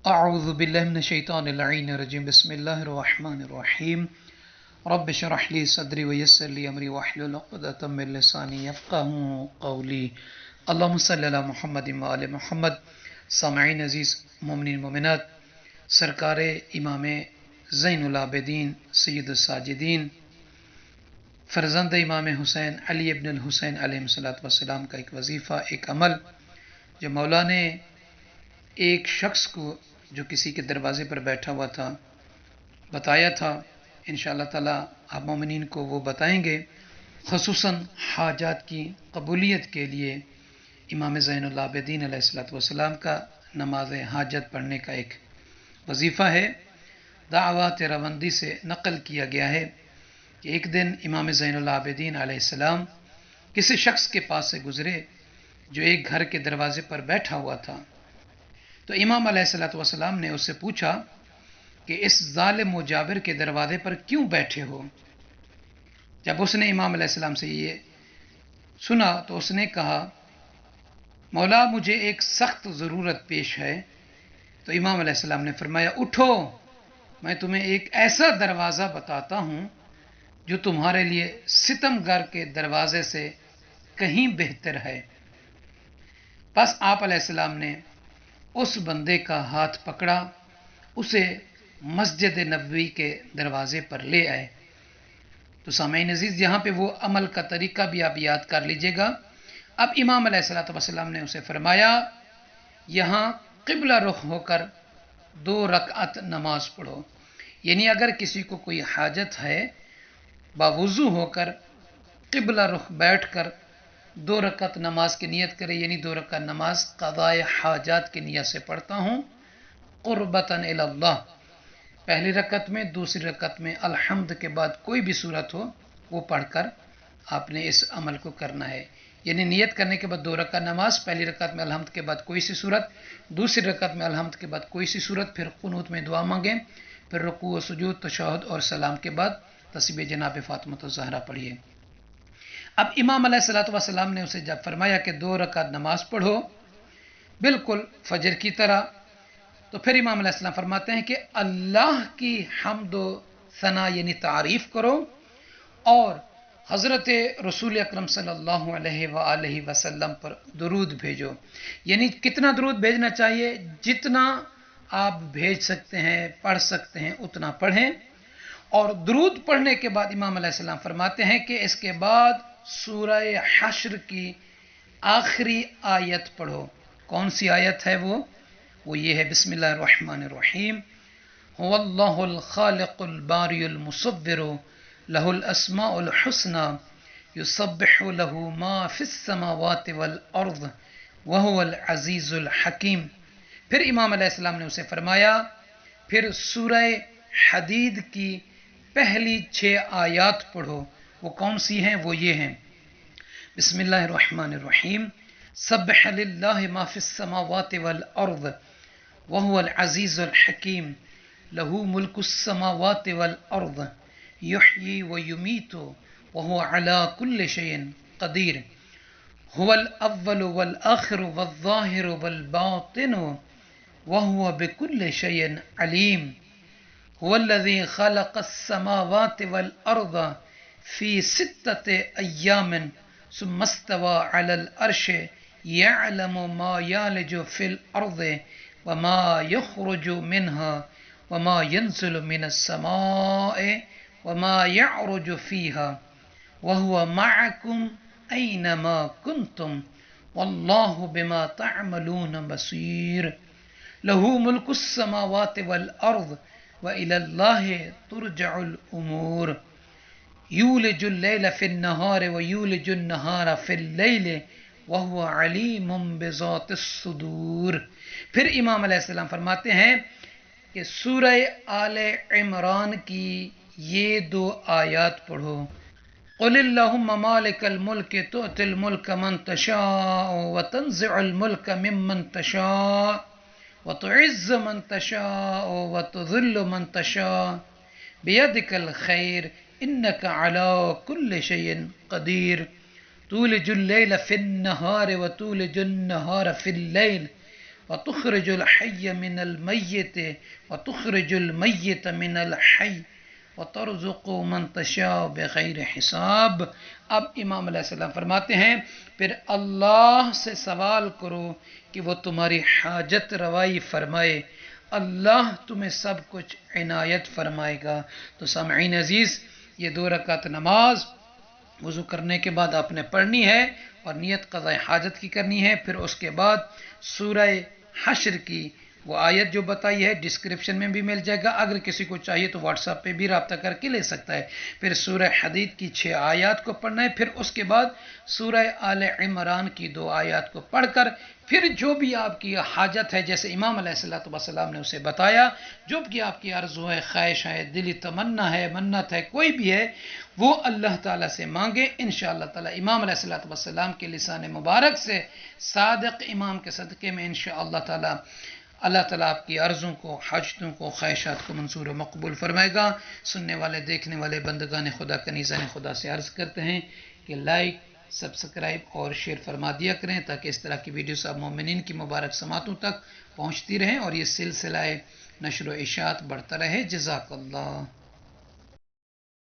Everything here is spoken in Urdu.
أعوذ بالله من الشيطان اللعين الرجيم بسم الله الرحمن الرحيم رب اشرح لي صدري ويسر لي أمري واحلل عقدة من لساني يفقهوا قولي اللهم صل على محمد وآل محمد. سامعین عزیز مومنین مومنات، سرکار امام زین العابدین سید الساجدین فرزند امام حسین علی ابن الحسین علیہ السلام کا ایک وظیفہ، ایک عمل جو مولا نے ایک شخص کو جو کسی کے دروازے پر بیٹھا ہوا تھا بتایا تھا، انشاءاللہ تعالی آپ مومنین کو وہ بتائیں گے. خصوصاً حاجات کی قبولیت کے لیے امام زین العابدین علیہ السلام کا نماز حاجت پڑھنے کا ایک وظیفہ ہے. دعوات روندی سے نقل کیا گیا ہے کہ ایک دن امام زین العابدین علیہ السلام کسی شخص کے پاس سے گزرے جو ایک گھر کے دروازے پر بیٹھا ہوا تھا. تو امام علیہ السلام نے اس سے پوچھا کہ اس ظالم و جابر کے دروازے پر کیوں بیٹھے ہو؟ جب اس نے امام علیہ السلام سے یہ سنا تو اس نے کہا، مولا مجھے ایک سخت ضرورت پیش ہے. تو امام علیہ السلام نے فرمایا، اٹھو، میں تمہیں ایک ایسا دروازہ بتاتا ہوں جو تمہارے لیے ستم گر کے دروازے سے کہیں بہتر ہے. پس آپ علیہ السلام نے اس بندے کا ہاتھ پکڑا، اسے مسجد نبوی کے دروازے پر لے آئے. تو سامعین عزیز، یہاں پہ وہ عمل کا طریقہ بھی آپ یاد کر لیجئے گا. اب امام علیہ السلام نے اسے فرمایا، یہاں قبلہ رخ ہو کر 2 رکعت نماز پڑھو. یعنی اگر کسی کو کوئی حاجت ہے، باوضو ہو کر قبلہ رخ بیٹھ کر 2 رکعت نماز کی نیت کرے، یعنی 2 رکعت نماز قضاء حاجات کی نیت سے پڑھتا ہوں قربتاً الی اللہ. پہلی رکعت میں، دوسری رکعت میں الحمد کے بعد کوئی بھی صورت ہو وہ پڑھ کر آپ نے اس عمل کو کرنا ہے. یعنی نیت کرنے کے بعد 2 رکعت نماز، پہلی رکعت میں الحمد کے بعد کوئی سی صورت، دوسری رکعت میں الحمد کے بعد کوئی سی صورت، پھر قنوت میں دعا مانگیں، پھر رکوع و سجود، تشہد اور سلام کے بعد تسبیح جناب فاطمۃ الزہرا پڑھیے. اب امام علیہ السلام نے اسے جب فرمایا کہ 2 رکعت نماز پڑھو بالکل فجر کی طرح، تو پھر امام علیہ السلام فرماتے ہیں کہ اللہ کی حمد و ثنا یعنی تعریف کرو اور حضرت رسول اکرم صلی اللہ علیہ وآلہ وسلم پر درود بھیجو. یعنی کتنا درود بھیجنا چاہیے؟ جتنا آپ بھیج سکتے ہیں، پڑھ سکتے ہیں اتنا پڑھیں. اور درود پڑھنے کے بعد امام علیہ السلام فرماتے ہیں کہ اس کے بعد سورہ حشر کی آخری آیت پڑھو. کون سی آیت ہے وہ یہ ہے، بسم اللہ الرحمن الرحیم، هو اللہ الخالق الباری المصور له الاسماء الحسنى يسبح له ما في السماوات والارض وهو العزیز الحکیم. پھر امام علیہ السلام نے اسے فرمایا، پھر سورہ حدید کی پہلی 6 آیات پڑھو. وہ کون سی ہیں؟ وہ یہ ہیں، بسم اللہ الرحمن الرحیم، سبح للہ ما فی السماوات والارض وهو العزیز الحکیم له ملک السماوات والارض یحیی ویمیت وهو على كل شیء قدیر هو الاول والآخر والظاہر والباطن وهو بكل شيء علیم هو الذي خلق السماوات والأرض في 6 أيام ثم استوى على العرش يعلم ما يلج في الأرض وما يخرج منها وما ينزل من السماء وما يعرج فيها وهو معكم أينما كنتم والله بما تعملون بصير له ملك السماوات والأرض وإلى الله ترجع الأمور يولج الليل في النهار ويولج النهار في الليل وهو عليم بذات الصدور. پھر امام علیہ السلام فرماتے ہیں کہ سورہ آل عمران کی یہ 2 آیات پڑھو، قل اللہم مالک الملک تؤتی الملک من تشاء وتنزع الملک ممن تشاء وتعز من تشاء وتذل من تشاء بيدك الخير إنك على كل شيء قدير تولج الليل في النهار وتولج النهار في الليل وَتُخْرِجُ الْحَيَّ مِنَ الْمَيِّتِ وَتُخْرِجُ الْمَيِّتَ مِنَ الْحَيِّ وَتَرْزُقُ مَنْ تَشَاءُ بِغَيْرِ حساب۔ اب امام علیہ السلام فرماتے ہیں پھر اللہ سے سوال کرو کہ وہ تمہاری حاجت روائی فرمائے، اللہ تمہیں سب کچھ عنایت فرمائے گا۔ تو سامعین عزیز، یہ 2 رکعت نماز وضو کرنے کے بعد آپ نے پڑھنی ہے اور نیت قضاء حاجت کی کرنی ہے۔ پھر اس کے بعد سورہ حشر کی وہ آیت جو بتائی ہے ڈسکرپشن میں بھی مل جائے گا، اگر کسی کو چاہیے تو واٹس ایپ پہ بھی رابطہ کر کے لے سکتا ہے۔ پھر سورہ حدید کی 6 آیات کو پڑھنا ہے، پھر اس کے بعد سورہ آل عمران کی 2 آیات کو پڑھ کر پھر جو بھی آپ کی حاجت ہے، جیسے امام علیہ السلام نے اسے بتایا، جو بھی آپ کی عرض ہے، خواہش ہے، دلی تمنا ہے، منت ہے، کوئی بھی ہے، وہ اللہ تعالیٰ سے مانگے۔ انشاءاللہ تعالیٰ امام علیہ السلام کے لسان مبارک سے صادق امام کے صدقے میں انشاءاللہ تعالیٰ اللہ تعالیٰ آپ کی عرضوں کو، حاجتوں کو، خواہشات کو منظور و مقبول فرمائے گا۔ سننے والے، دیکھنے والے بندگان خدا، کنیزان خدا سے عرض کرتے ہیں کہ لائک، سبسکرائب اور شیئر فرما دیا کریں تاکہ اس طرح کی ویڈیوز آپ مومنین کی مبارک سماعتوں تک پہنچتی رہیں اور یہ سلسلہ نشر و اشاعت بڑھتا رہے۔ جزاک اللہ۔